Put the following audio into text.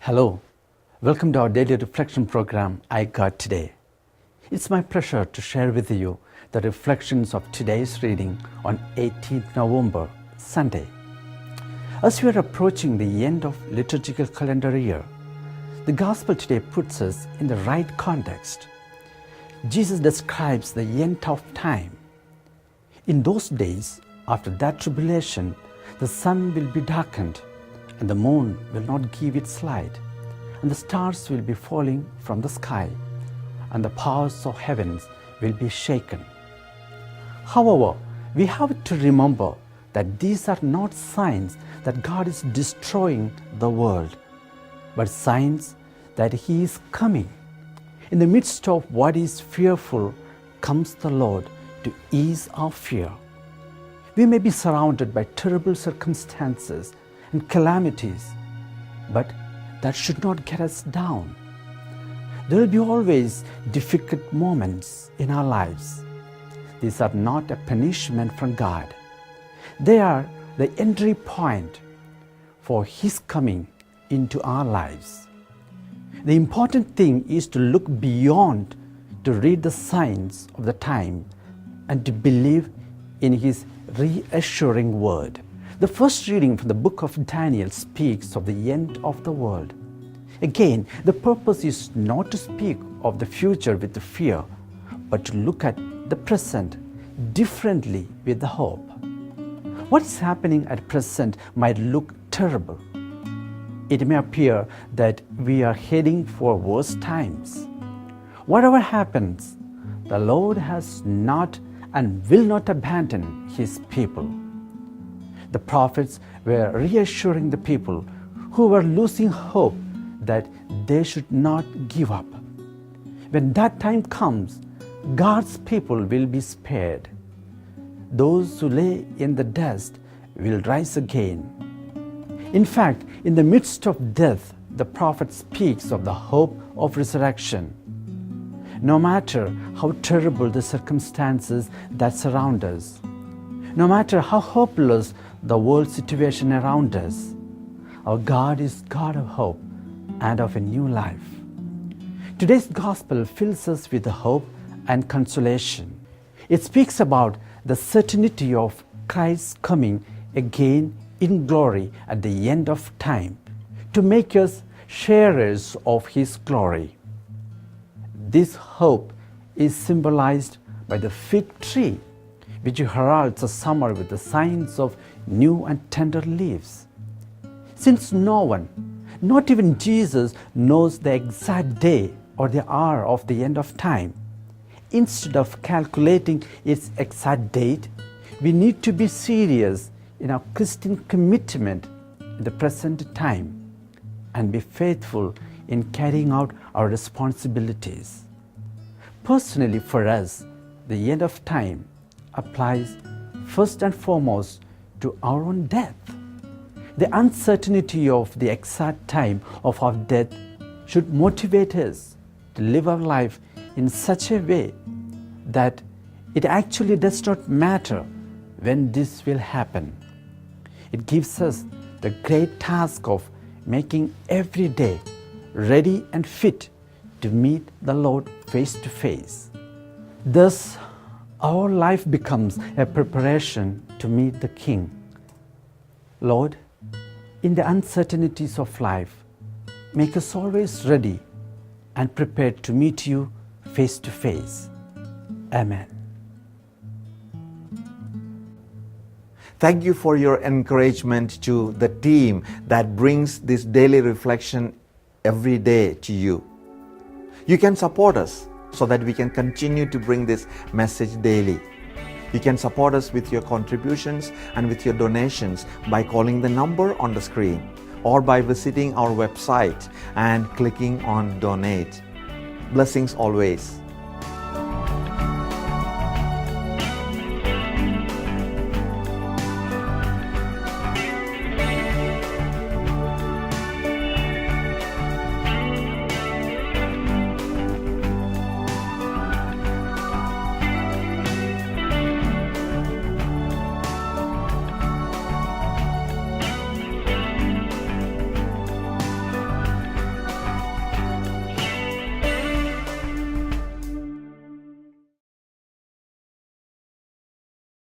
Hello, welcome to our daily reflection program, iGod Today. It's my pleasure to share with you the reflections of today's reading on 18th November, Sunday. As we are approaching the end of liturgical calendar year, the gospel today puts us in the right context. Jesus describes the end of time. In those days, after that tribulation, the sun will be darkened, and the moon will not give its light, and the stars will be falling from the sky, and the powers of heavens will be shaken. However, we have to remember that these are not signs that God is destroying the world, but signs that He is coming. In the midst of what is fearful comes the Lord to ease our fear. We may be surrounded by terrible circumstances and calamities, but that should not get us down. There will be always difficult moments in our lives. These are not a punishment from God. They are the entry point for His coming into our lives. The important thing is to look beyond, to read the signs of the time, and to believe in His reassuring word. The first reading from the book of Daniel speaks of the end of the world. Again, the purpose is not to speak of the future with fear, but to look at the present differently with the hope. What is happening at present might look terrible. It may appear that we are heading for worse times. Whatever happens, the Lord has not and will not abandon His people. The prophets were reassuring the people who were losing hope that they should not give up. When that time comes, God's people will be spared. Those who lay in the dust will rise again. In fact, in the midst of death, the prophet speaks of the hope of resurrection. No matter how terrible the circumstances that surround us, no matter how hopeless the world situation around us, our God is God of hope and of a new life. Today's gospel fills us with hope and consolation. It speaks about the certainty of Christ's coming again in glory at the end of time to make us sharers of His glory. This hope is symbolized by the fig tree, which heralds a summer with the signs of new and tender leaves. Since no one, not even Jesus, knows the exact day or the hour of the end of time, instead of calculating its exact date, we need to be serious in our Christian commitment in the present time and be faithful in carrying out our responsibilities. Personally, for us, the end of time applies first and foremost to our own death. The uncertainty of the exact time of our death should motivate us to live our life in such a way that it actually does not matter when this will happen. It gives us the great task of making every day ready and fit to meet the Lord face to face. Thus, our life becomes a preparation to meet the King. Lord, in the uncertainties of life, make us always ready and prepared to meet You face to face. Amen. Thank you for your encouragement to the team that brings this daily reflection every day to you. You can support us so that we can continue to bring this message daily. You can support us with your contributions and with your donations by calling the number on the screen or by visiting our website and clicking on donate. Blessings always.